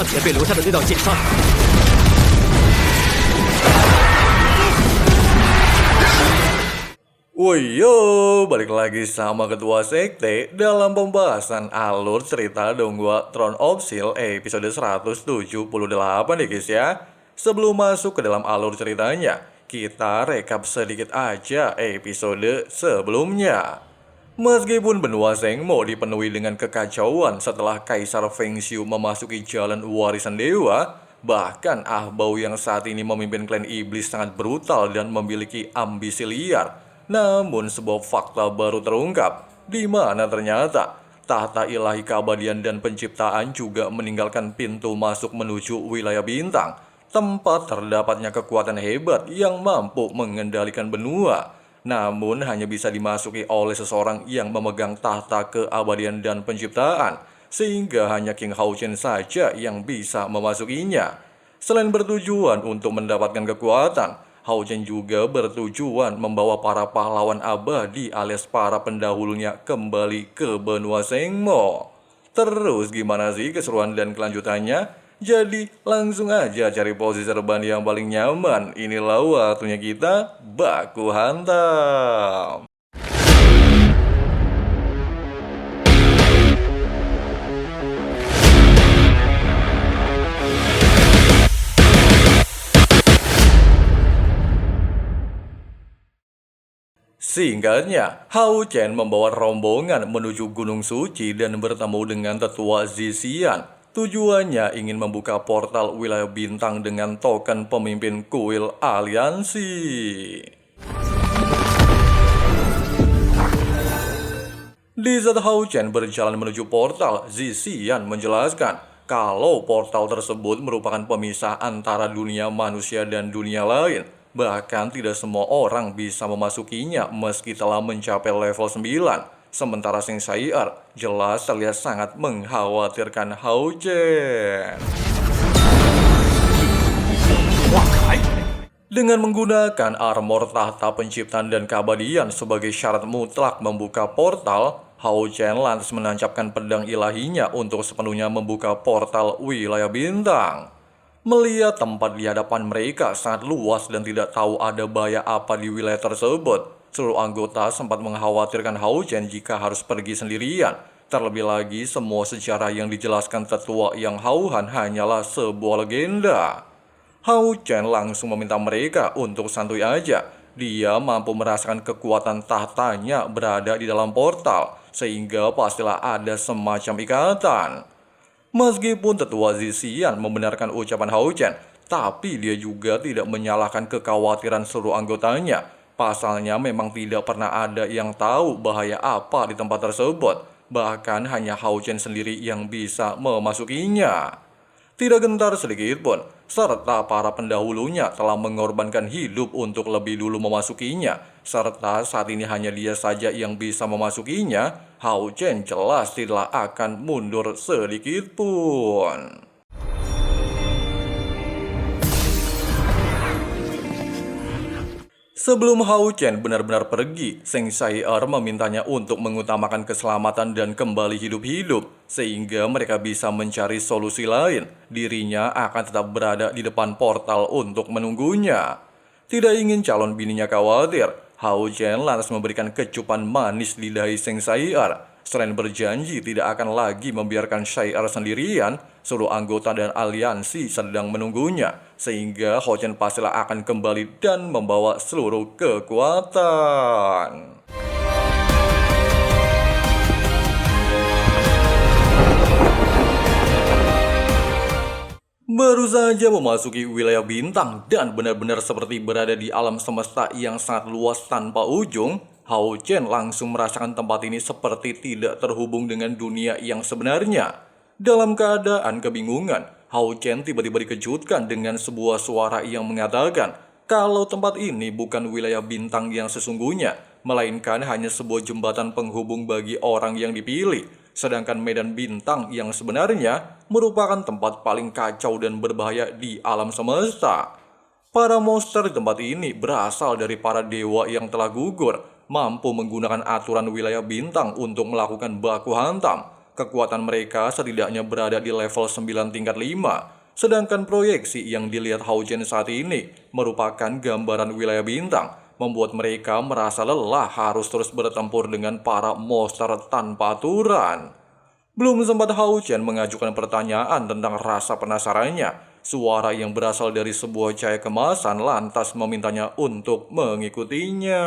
刚才被留下的那道解杀。Woyo, balik lagi sama Ketua Sekte dalam pembahasan alur cerita Donghua Throne of Steel episode 178 ya guys ya. Sebelum masuk ke dalam alur ceritanya, kita rekap sedikit aja episode sebelumnya. Meskipun benua Zhengmo dipenuhi dengan kekacauan setelah Kaisar Feng Xiu memasuki jalan warisan dewa, bahkan Ah Bao yang saat ini memimpin klan iblis sangat brutal dan memiliki ambisi liar. Namun sebuah fakta baru terungkap, di mana ternyata tahta ilahi keabadian dan penciptaan juga meninggalkan pintu masuk menuju wilayah bintang, tempat terdapatnya kekuatan hebat yang mampu mengendalikan benua. Namun hanya bisa dimasuki oleh seseorang yang memegang tahta keabadian dan penciptaan, sehingga hanya King Hao Chen saja yang bisa memasukinya. Selain bertujuan untuk mendapatkan kekuatan, Hao Chen juga bertujuan membawa para pahlawan abadi alias para pendahulunya kembali ke benua Zhengmo. Terus gimana sih keseruan dan kelanjutannya? Jadi langsung aja cari posisi rebahan yang paling nyaman. Inilah waktunya kita baku hantam. Singkatnya, Hao Chen membawa rombongan menuju Gunung Suci dan bertemu dengan tetua Zixian. Tujuannya ingin membuka portal wilayah bintang dengan token pemimpin kuil aliansi. Di saat Hao Chen berjalan menuju portal, Zixian menjelaskan kalau portal tersebut merupakan pemisah antara dunia manusia dan dunia lain. Bahkan tidak semua orang bisa memasukinya meski telah mencapai level 9. Sementara Seng Sai'er jelas terlihat sangat mengkhawatirkan Hao Chen. Dengan menggunakan armor tahta penciptaan dan keabadian sebagai syarat mutlak membuka portal, Hao Chen lantas menancapkan pedang ilahinya untuk sepenuhnya membuka portal wilayah bintang. Melihat tempat di hadapan mereka sangat luas dan tidak tahu ada bahaya apa di wilayah tersebut, seluruh anggota sempat mengkhawatirkan Hao Chen jika harus pergi sendirian. Terlebih lagi, semua sejarah yang dijelaskan tetua Yang Hao-Han hanyalah sebuah legenda. Hao Chen langsung meminta mereka untuk santuy aja. Dia mampu merasakan kekuatan tahtanya berada di dalam portal, sehingga pastilah ada semacam ikatan. Meskipun tetua Zixian membenarkan ucapan Hao Chen, tapi dia juga tidak menyalahkan kekhawatiran seluruh anggotanya. Pasalnya memang tidak pernah ada yang tahu bahaya apa di tempat tersebut. Bahkan hanya Hao Chen sendiri yang bisa memasukinya. Tidak gentar sedikit pun, serta para pendahulunya telah mengorbankan hidup untuk lebih dulu memasukinya. Serta saat ini hanya dia saja yang bisa memasukinya, Hao Chen jelas tidak akan mundur sedikit pun. Sebelum Hao Chen benar-benar pergi, Seng Sai'er memintanya untuk mengutamakan keselamatan dan kembali hidup-hidup, sehingga mereka bisa mencari solusi lain. Dirinya akan tetap berada di depan portal untuk menunggunya. Tidak ingin calon bininya khawatir, Hao Chen lantas memberikan kecupan manis di dahi Seng Sai'er. Selain berjanji tidak akan lagi membiarkan Sai'er sendirian, seluruh anggota dan aliansi sedang menunggunya, sehingga Hao Chen pastilah akan kembali dan membawa seluruh kekuatan. Baru saja memasuki wilayah bintang dan benar-benar seperti berada di alam semesta yang sangat luas tanpa ujung, Hao Chen langsung merasakan tempat ini seperti tidak terhubung dengan dunia yang sebenarnya. Dalam keadaan kebingungan, Hao Chen tiba-tiba dikejutkan dengan sebuah suara yang mengatakan kalau tempat ini bukan wilayah bintang yang sesungguhnya, melainkan hanya sebuah jembatan penghubung bagi orang yang dipilih. Sedangkan medan bintang yang sebenarnya merupakan tempat paling kacau dan berbahaya di alam semesta. Para monster di tempat ini berasal dari para dewa yang telah gugur, mampu menggunakan aturan wilayah bintang untuk melakukan baku hantam. kekuatan mereka setidaknya berada di level 9 tingkat 5. Sedangkan proyeksi yang dilihat Hao Chen saat ini merupakan gambaran wilayah bintang, membuat mereka merasa lelah harus terus bertempur dengan para monster tanpa aturan. Belum sempat Hao Chen mengajukan pertanyaan tentang rasa penasarannya, suara yang berasal dari sebuah cahaya kemasan lantas memintanya untuk mengikutinya.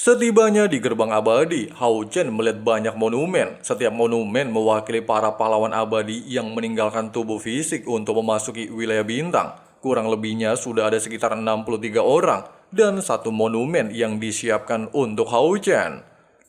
Setibanya di gerbang abadi, Hao Chen melihat banyak monumen. Setiap monumen mewakili para pahlawan abadi yang meninggalkan tubuh fisik untuk memasuki wilayah bintang. Kurang lebihnya sudah ada sekitar 63 orang dan satu monumen yang disiapkan untuk Hao Chen.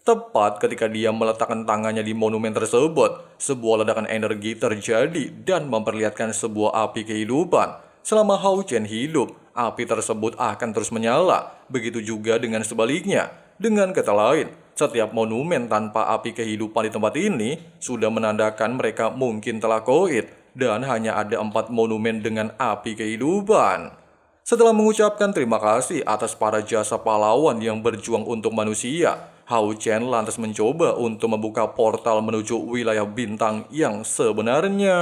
Tepat ketika dia meletakkan tangannya di monumen tersebut, sebuah ledakan energi terjadi dan memperlihatkan sebuah api kehidupan. Selama Hao Chen hidup, api tersebut akan terus menyala. Begitu juga dengan sebaliknya. Dengan kata lain, setiap monumen tanpa api kehidupan di tempat ini sudah menandakan mereka mungkin telah koit dan hanya ada 4 monumen dengan api kehidupan. Setelah mengucapkan terima kasih atas para jasa pahlawan yang berjuang untuk manusia, Hao Chen lantas mencoba untuk membuka portal menuju wilayah bintang yang sebenarnya.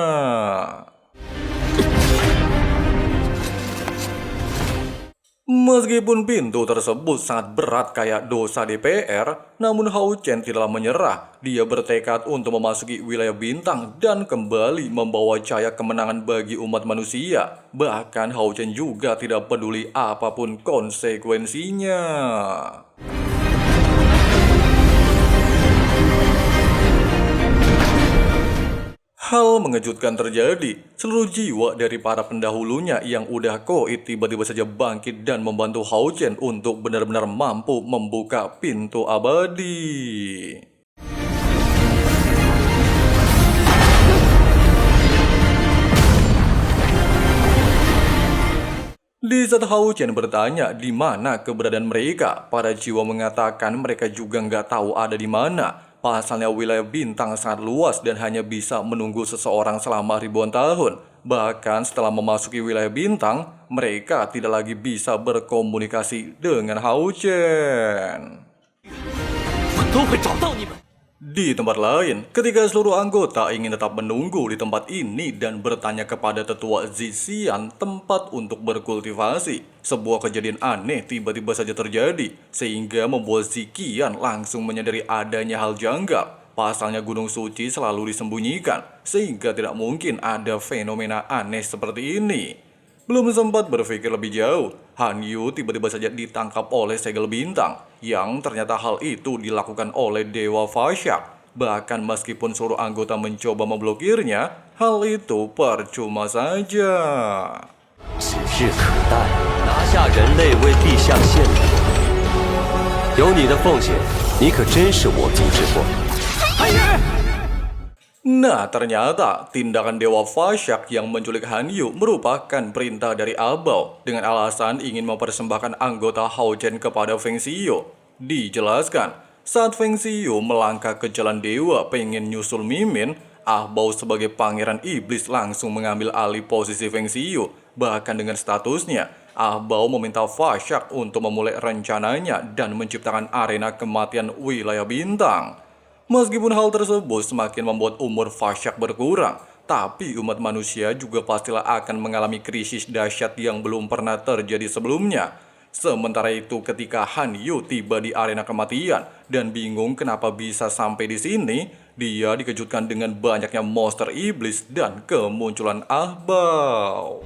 Meskipun pintu tersebut sangat berat kayak dosa DPR, namun Hao Chen tidaklah menyerah. Dia bertekad untuk memasuki wilayah bintang dan kembali membawa cahaya kemenangan bagi umat manusia. Bahkan Hao Chen juga tidak peduli apapun konsekuensinya. Hal mengejutkan terjadi. Seluruh jiwa dari para pendahulunya yang udah koit tiba-tiba saja bangkit dan membantu Hao Chen untuk benar-benar mampu membuka pintu abadi. Di saat Hao Chen bertanya di mana keberadaan mereka, para jiwa mengatakan mereka juga nggak tahu ada di mana. Pasalnya wilayah bintang sangat luas dan hanya bisa menunggu seseorang selama ribuan tahun. Bahkan setelah memasuki wilayah bintang, mereka tidak lagi bisa berkomunikasi dengan Hao Chen. Di tempat lain, ketika seluruh anggota ingin tetap menunggu di tempat ini dan bertanya kepada tetua Zixian tempat untuk berkultivasi, sebuah kejadian aneh tiba-tiba saja terjadi, sehingga membuat Zixian langsung menyadari adanya hal janggal. Pasalnya gunung suci selalu disembunyikan, sehingga tidak mungkin ada fenomena aneh seperti ini. Belum sempat berpikir lebih jauh, Han Yu tiba-tiba saja ditangkap oleh segel bintang, yang ternyata hal itu dilakukan oleh Dewa Fashak. Bahkan meskipun seluruh anggota mencoba memblokirnya, hal itu percuma saja. 指日可待，拿下人类为地下献礼。有你的奉献，你可真是我族之光。Nah, ternyata tindakan Dewa Fashak yang menculik Han Yu merupakan perintah dari Abao dengan alasan ingin mempersembahkan anggota Hao Chen kepada Feng Xiyu. Dijelaskan, saat Feng Xiyu melangkah ke jalan dewa pengen nyusul Mimin, Abao sebagai pangeran iblis langsung mengambil alih posisi Feng Xiyu. Bahkan dengan statusnya, Abao meminta Fashak untuk memulai rencananya dan menciptakan arena kematian wilayah bintang. Meskipun hal tersebut semakin membuat umur Fashak berkurang, tapi umat manusia juga pastilah akan mengalami krisis dahsyat yang belum pernah terjadi sebelumnya. Sementara itu ketika Han Yu tiba di arena kematian dan bingung kenapa bisa sampai di sini, dia dikejutkan dengan banyaknya monster iblis dan kemunculan Ahbao.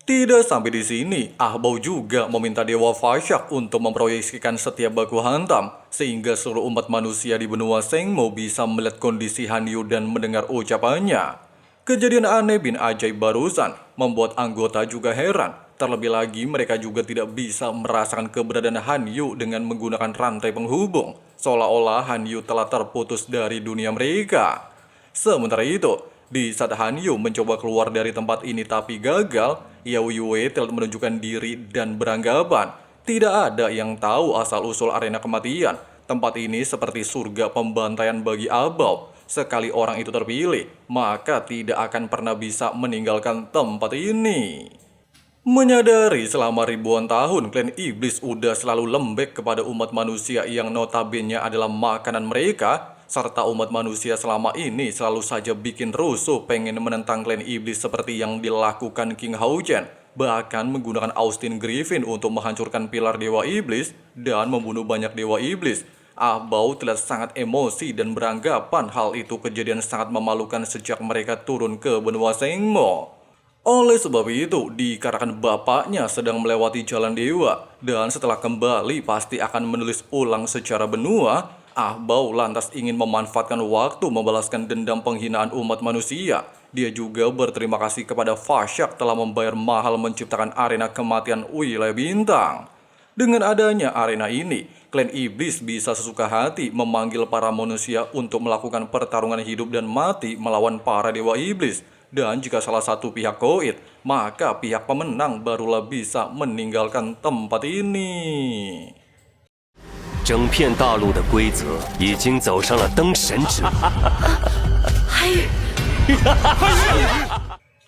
Tidak sampai di sini, Ahbao juga meminta Dewa Fashak untuk memproyeksikan setiap baku hantam, sehingga seluruh umat manusia di benua Sengmo bisa melihat kondisi Han Yu dan mendengar ucapannya. Kejadian aneh bin ajaib barusan membuat anggota juga heran. Terlebih lagi mereka juga tidak bisa merasakan keberadaan Han Yu dengan menggunakan rantai penghubung, seolah-olah Han Yu telah terputus dari dunia mereka. Sementara itu, di saat Han Yu mencoba keluar dari tempat ini tapi gagal, Yao Yue telah menunjukkan diri dan beranggapan tidak ada yang tahu asal-usul arena kematian. Tempat ini seperti surga pembantaian bagi Abao. Sekali orang itu terpilih, maka tidak akan pernah bisa meninggalkan tempat ini. Menyadari selama ribuan tahun klan iblis udah selalu lembek kepada umat manusia yang notabene adalah makanan mereka, serta umat manusia selama ini selalu saja bikin rusuh pengen menentang klan iblis seperti yang dilakukan King Hao-Chen, bahkan menggunakan Austin Griffin untuk menghancurkan pilar dewa iblis dan membunuh banyak dewa iblis. Ah Bao terlihat sangat emosi dan beranggapan hal itu kejadian sangat memalukan sejak mereka turun ke benua Sengmo. Oleh sebab itu, dikarenakan bapaknya sedang melewati jalan dewa, dan setelah kembali pasti akan menulis ulang secara benua, Ah Bao lantas ingin memanfaatkan waktu membalaskan dendam penghinaan umat manusia. Dia juga berterima kasih kepada Fashak telah membayar mahal menciptakan arena kematian wilayah bintang. Dengan adanya arena ini, klan iblis bisa sesuka hati memanggil para manusia untuk melakukan pertarungan hidup dan mati melawan para dewa iblis. Dan jika salah satu pihak koit, maka pihak pemenang barulah bisa meninggalkan tempat ini. 整片大陆的规则已经走上了灯神之路。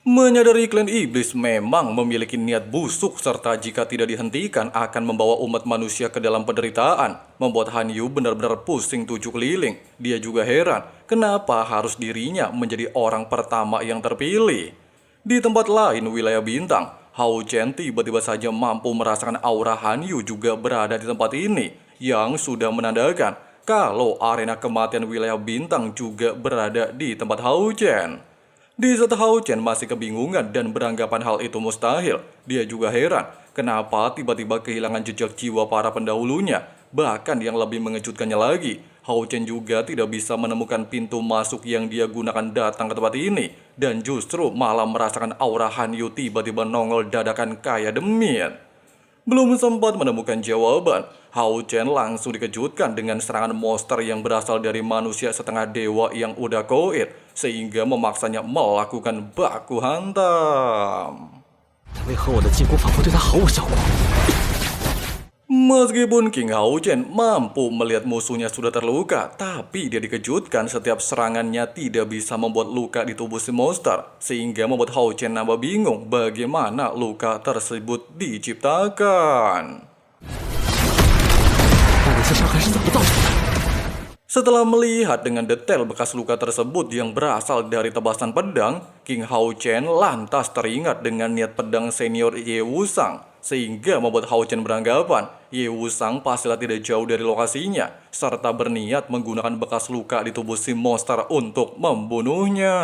Menyadari klan iblis memang memiliki niat busuk serta jika tidak dihentikan akan membawa umat manusia ke dalam penderitaan, membuat Han Yu benar-benar pusing tujuh keliling. Dia juga heran kenapa harus dirinya menjadi orang pertama yang terpilih. Di tempat lain wilayah bintang, Hao Chen tiba-tiba saja mampu merasakan aura Han Yu juga berada di tempat ini, yang sudah menandakan kalau arena kematian wilayah bintang juga berada di tempat Hao Chen. Di saat Hao Chen masih kebingungan dan beranggapan hal itu mustahil, dia juga heran kenapa tiba-tiba kehilangan jejak jiwa para pendahulunya. Bahkan yang lebih mengejutkannya lagi, Hao Chen juga tidak bisa menemukan pintu masuk yang dia gunakan datang ke tempat ini, dan justru malah merasakan aura Han Yu tiba-tiba nongol dadakan kayak demit. Belum sempat menemukan jawaban, Hao Chen langsung dikejutkan dengan serangan monster yang berasal dari manusia setengah dewa yang udah koit, sehingga memaksanya melakukan baku hantam. Meskipun King Hao Chen mampu melihat musuhnya sudah terluka, tapi dia dikejutkan setiap serangannya tidak bisa membuat luka di tubuh si monster, sehingga membuat Hao Chen nambah bingung bagaimana luka tersebut diciptakan. Setelah melihat dengan detail bekas luka tersebut yang berasal dari tebasan pedang, King Hao Chen lantas teringat dengan niat pedang senior Ye Wusang, sehingga membuat Hao Chen beranggapan Ye Wusang pastilah tidak jauh dari lokasinya, serta berniat menggunakan bekas luka di tubuh si monster untuk membunuhnya.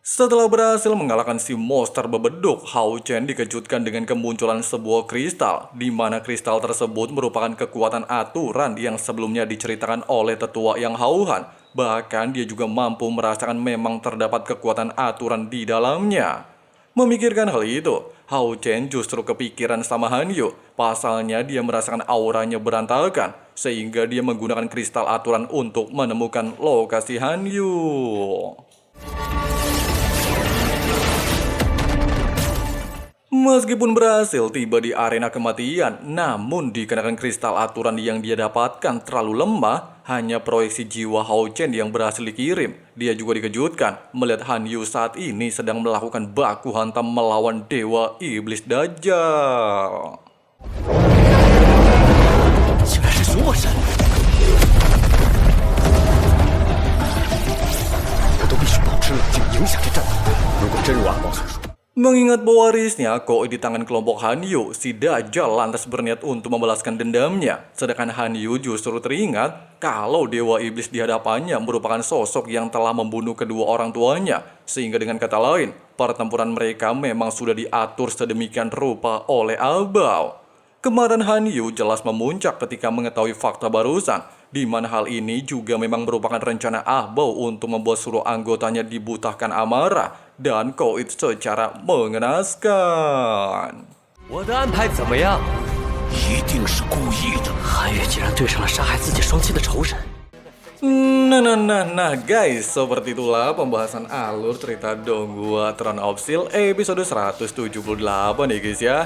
Setelah berhasil mengalahkan si monster bebeduk, Hao Chen dikejutkan dengan kemunculan sebuah kristal, di mana kristal tersebut merupakan kekuatan aturan yang sebelumnya diceritakan oleh tetua yang Hao Han. Bahkan dia juga mampu merasakan memang terdapat kekuatan aturan di dalamnya. Memikirkan hal itu, Hao Chen justru kepikiran sama Han Yu. Pasalnya dia merasakan auranya berantakan, sehingga dia menggunakan kristal aturan untuk menemukan lokasi Han Yu. Meskipun berhasil tiba di arena kematian, namun dikarenakan kristal aturan yang dia dapatkan terlalu lemah, hanya proyeksi jiwa Hao Chen yang berhasil dikirim. Dia juga dikejutkan melihat Han Yu saat ini sedang melakukan baku hantam melawan dewa iblis Dajjal. Mengingat pewarisnya koit di tangan kelompok Han Yu, si Dajjal lantas berniat untuk membalaskan dendamnya. Sedangkan Han Yu justru teringat kalau dewa iblis di hadapannya merupakan sosok yang telah membunuh kedua orang tuanya. Sehingga dengan kata lain, pertempuran mereka memang sudah diatur sedemikian rupa oleh Ah Bao. Kemarahan Han Yu jelas memuncak ketika mengetahui fakta barusan, di mana hal ini juga memang merupakan rencana Ah Bao untuk membuat seluruh anggotanya dibutahkan amarah dan koit secara mengenaskan. 我的安排怎么样？一定是故意的。韩月竟然对上了杀害自己双亲的仇人。Nah guys, seperti itulah pembahasan alur cerita Donghua Throne of Steel episode 178 ya guys ya.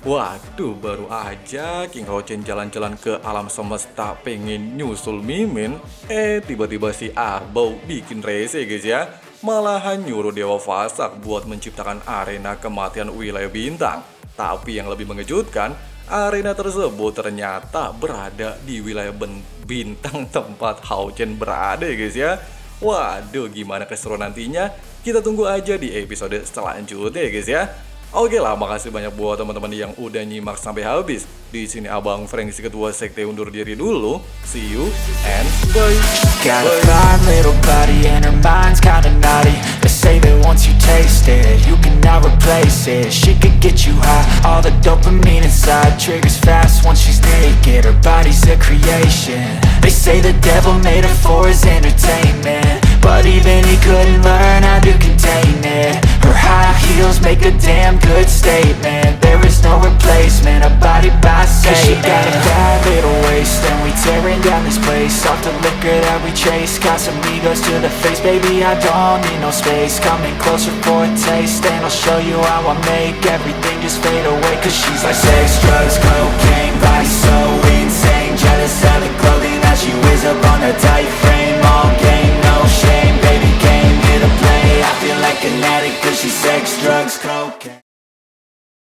Waduh, baru aja King Houchen jalan-jalan ke alam semesta pengen nyusul Mimin, tiba-tiba si Ahbau bikin rese guys ya. Malahan nyuruh Dewa Fasak buat menciptakan arena kematian wilayah bintang. Tapi yang lebih mengejutkan, arena tersebut ternyata berada di wilayah bintang tempat Houchen berada ya guys ya. Waduh, gimana keseruan nantinya? Kita tunggu aja di episode selanjutnya ya guys ya. Oke lah, makasih banyak buat teman-teman yang udah nyimak sampai habis. Di sini Abang Frank si ketua sekte undur diri dulu. See you and bye. Got a fine little body and her mind's kinda naughty. They say that once you taste it, you cannot replace it. She could get you high, all the dopamine inside triggers fast once she's naked. Her body's a creation. They say the devil made her for his entertainment, but even he couldn't learn how to contain it. Her high heels make a damn good statement. There is no replacement, a body by Satan. She got a bad little waist and we tearing down this place. Off the liquor that we chase, got some egos to the face. Baby, I don't need no space. Coming closer for a taste and I'll show you how I make everything just fade away. Cause she's like sex, drugs, cocaine, body so insane. Jealous of the clothing that she wears up on her tight frame.